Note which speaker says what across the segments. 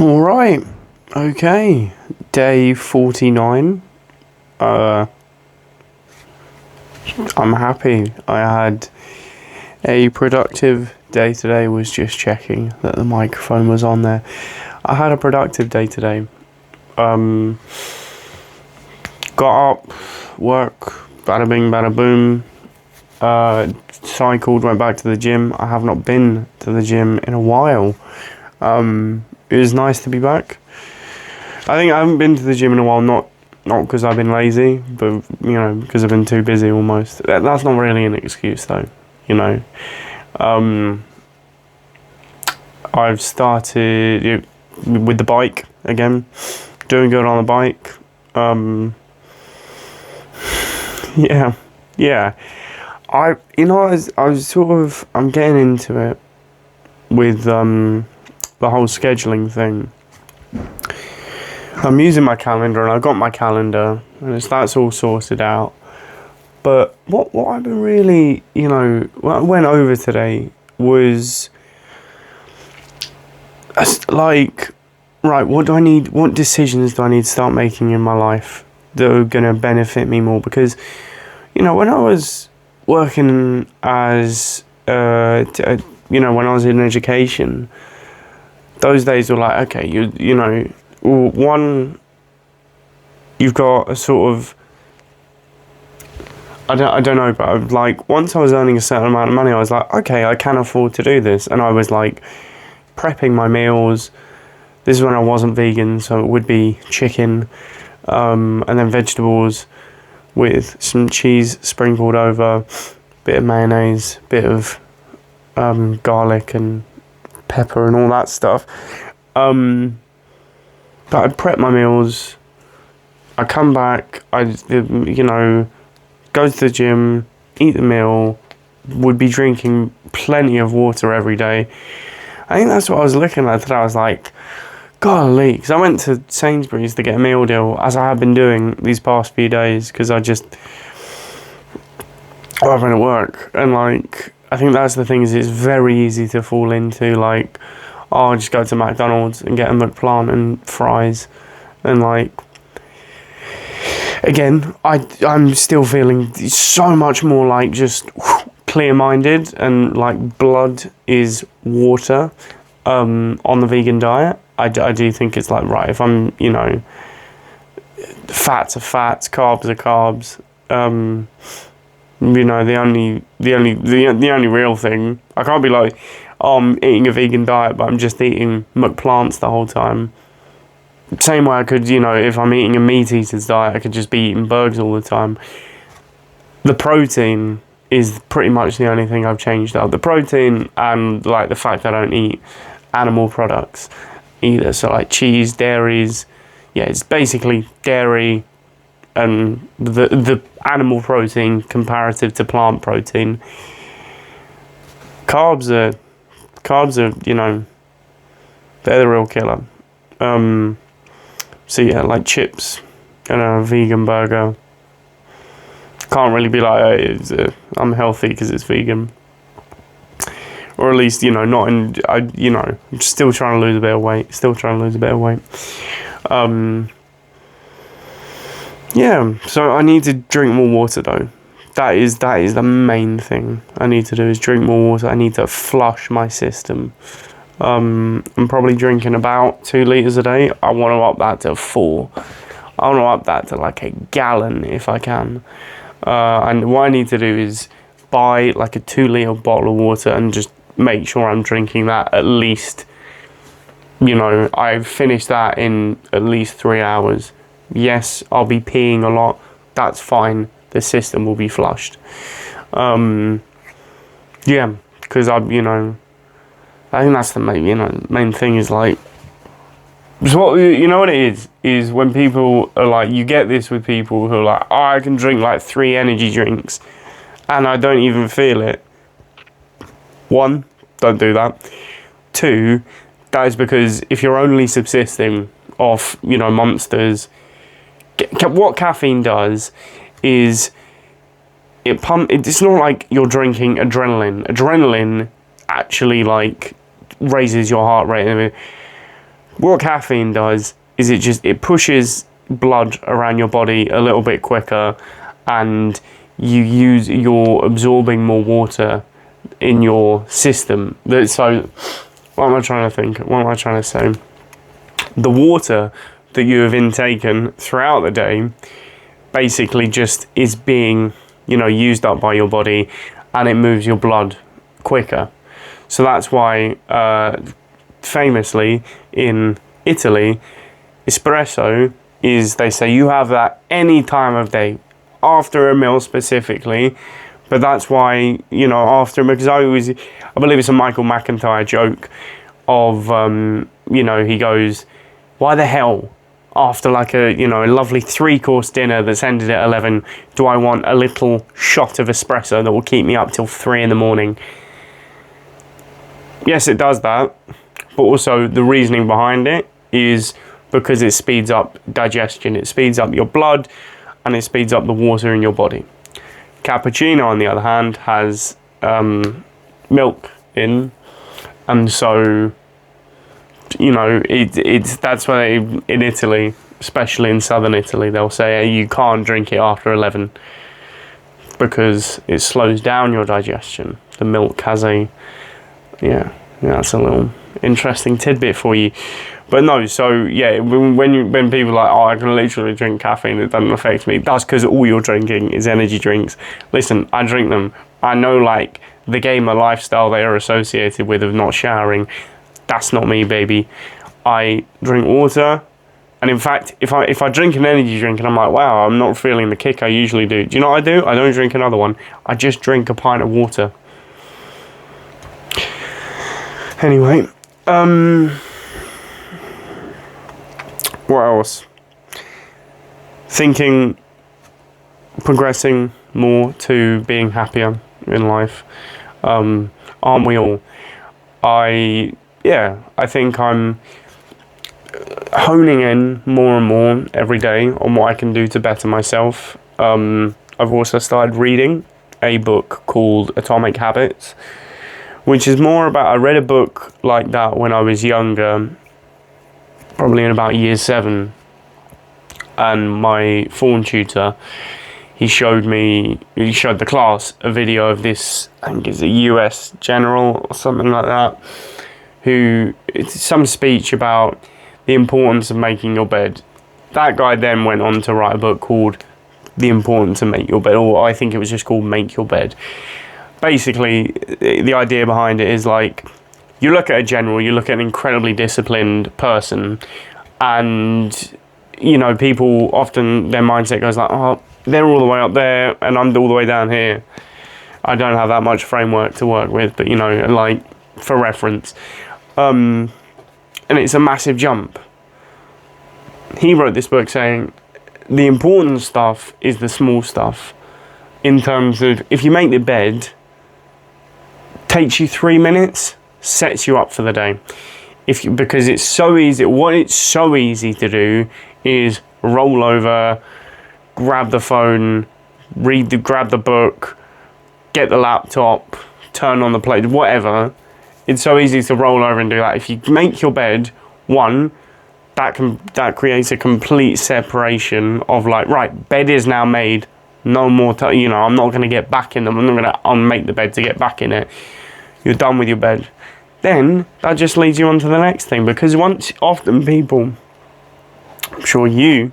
Speaker 1: All right. Okay. Day 49. I'm happy. I had a productive day today. Was just checking that the microphone was on there. I had a productive day today. Got up, work, bada bing, bada boom. Cycled, went back to the gym. I have not been to the gym in a while. It was nice to be back. I think I haven't been to the gym in a while, not because I've been lazy, but, because I've been too busy almost. That's not really an excuse though, I've started with the bike again, doing good on the bike. Yeah. I was I'm getting into it with the whole scheduling thing. I'm using my calendar, and I've got my calendar, and that's all sorted out. But what I've been really, what I went over today was like, right, what do I need? What decisions do I need to start making in my life that are going to benefit me more? Because, when I was working as, when I was in education, those days were like, okay, one, you've got a sort of, I don't know, but like, once I was earning a certain amount of money, I was like, okay, I can afford to do this. And I was like prepping my meals. This is when I wasn't vegan, so it would be chicken, and then vegetables with some cheese sprinkled over, bit of mayonnaise, bit of garlic and pepper and all that stuff. But I'd prep my meals. I come back. I go to the gym, eat the meal. Would be drinking plenty of water every day. I think that's what I was looking at today. I was like, golly, because I went to Sainsbury's to get a meal deal, as I have been doing these past few days, because I've been at work, and like, I think that's the thing, is it's very easy to fall into like, oh, I'll just go to McDonald's and get a McPlant and fries, and like, again, I'm still feeling so much more like just clear-minded, and like blood is water on the vegan diet. I do think it's like, right, if I'm, fats are fats, carbs are carbs. The only real thing, I can't be like, oh, I'm eating a vegan diet, but I'm just eating McPlants the whole time. Same way I could, if I'm eating a meat eater's diet, I could just be eating burgers all the time. The protein is pretty much the only thing I've changed out. The protein, and like the fact that I don't eat animal products either. So like cheese, dairies, it's basically dairy and the animal protein comparative to plant protein. Carbs are, they're the real killer. So yeah, like chips and a vegan burger. Can't really be like, I'm healthy because it's vegan. Or at least, not in, I'm still trying to lose a bit of weight. So I need to drink more water though. That is the main thing I need to do, is drink more water. I need to flush my system. I'm probably drinking about 2 litres a day. I want to up that to 4. I want to up that to like a gallon if I can. And what I need to do is buy like a 2 litre bottle of water and just make sure I'm drinking that at least, I've finished that in at least 3 hours. Yes, I'll be peeing a lot. That's fine. The system will be flushed. Because I think that's the main thing, is like, what it is when people are like, you get this with people who are like, oh, I can drink like 3 energy drinks and I don't even feel it. 1, don't do that. 2, that is because if you're only subsisting off, Monsters, what caffeine does is it's not like you're drinking adrenaline. Adrenaline actually like raises your heart rate. What caffeine does is it pushes blood around your body a little bit quicker, and you're absorbing more water in your system. So, what am I trying to think? What am I trying to say? The water that you have intaken throughout the day basically just is being, used up by your body, and it moves your blood quicker. So that's why, famously in Italy, espresso is, they say you have that any time of day, after a meal specifically. But that's why, after, because I believe it's a Michael McIntyre joke of, he goes, why the hell, after like a lovely 3-course dinner that's ended at 11, do I want a little shot of espresso that will keep me up till 3 in the morning? Yes, it does that, but also the reasoning behind it is because it speeds up digestion, it speeds up your blood, and it speeds up the water in your body. Cappuccino, on the other hand, has milk in, and so it's that's why in Italy, especially in southern Italy, they'll say you can't drink it after 11 because it slows down your digestion. The milk has that's a little interesting tidbit for you. But no, so yeah, when people are like, oh, I can literally drink caffeine, it doesn't affect me. That's because all you're drinking is energy drinks. Listen, I drink them. I know, like, the gamer lifestyle they are associated with of not showering. That's not me, baby. I drink water, and in fact, if I drink an energy drink and I'm like, wow, I'm not feeling the kick I usually do. Do you know what I do? I don't drink another one. I just drink a pint of water. Anyway, what else? Thinking, progressing more to being happier in life. Aren't we all? I think I'm honing in more and more every day on what I can do to better myself. I've also started reading a book called Atomic Habits, which is more about, I read a book like that when I was younger, probably in about year 7, and my form tutor, he showed the class a video of this, I think it's a US general or something like that, it's some speech about the importance of making your bed. That guy then went on to write a book called The Importance of Make Your Bed, or I think it was just called Make Your Bed. Basically, the idea behind it is, like, you look at a general, you look at an incredibly disciplined person, and, people often, their mindset goes like, oh, they're all the way up there, and I'm all the way down here. I don't have that much framework to work with, but, like, for reference. And it's a massive jump. He wrote this book saying, the important stuff is the small stuff. In terms of, if you make the bed, takes you 3 minutes, sets you up for the day. Because it's so easy. What it's so easy to do is roll over, grab the phone, grab the book, get the laptop, turn on the plate, whatever. It's so easy to roll over and do that. If you make your bed, that creates a complete separation of, like, right, bed is now made. No more, I'm not going to get back in them. I'm not going to unmake the bed to get back in it. You're done with your bed. Then that just leads you on to the next thing, because often people, I'm sure you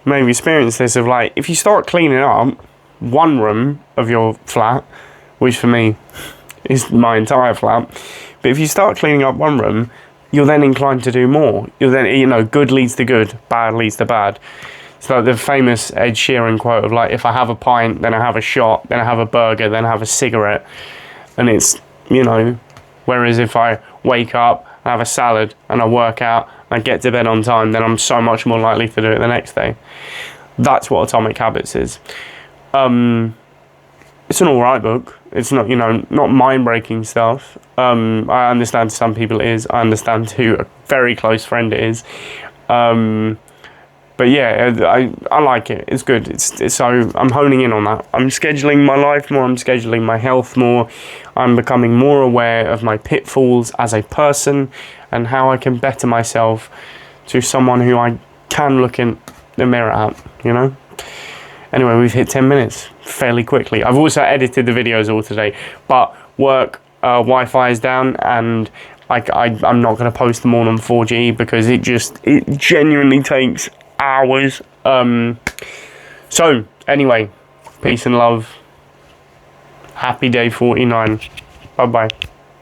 Speaker 1: may have experienced this, of, like, if you start cleaning up one room of your flat, which for me is my entire flat, but if you start cleaning up one room, you're then inclined to do more. You're then, good leads to good, bad leads to bad. It's like the famous Ed Sheeran quote of, like, if I have a pint, then I have a shot, then I have a burger, then I have a cigarette. And it's, whereas if I wake up, I have a salad, and I work out, and I get to bed on time, then I'm so much more likely to do it the next day. That's what Atomic Habits is. It's an alright book. It's not, not mind-breaking stuff. I understand to some people it is. I understand to a very close friend it is. But yeah, I like it. It's good. So I'm honing in on that. I'm scheduling my life more. I'm scheduling my health more. I'm becoming more aware of my pitfalls as a person, and how I can better myself to someone who I can look in the mirror at, you know? Anyway, we've hit 10 minutes fairly quickly. I've also edited the videos all today, but work Wi-Fi is down, and I'm not going to post them all on 4G because it genuinely takes hours. So anyway, peace and love. Happy day 49. Bye bye.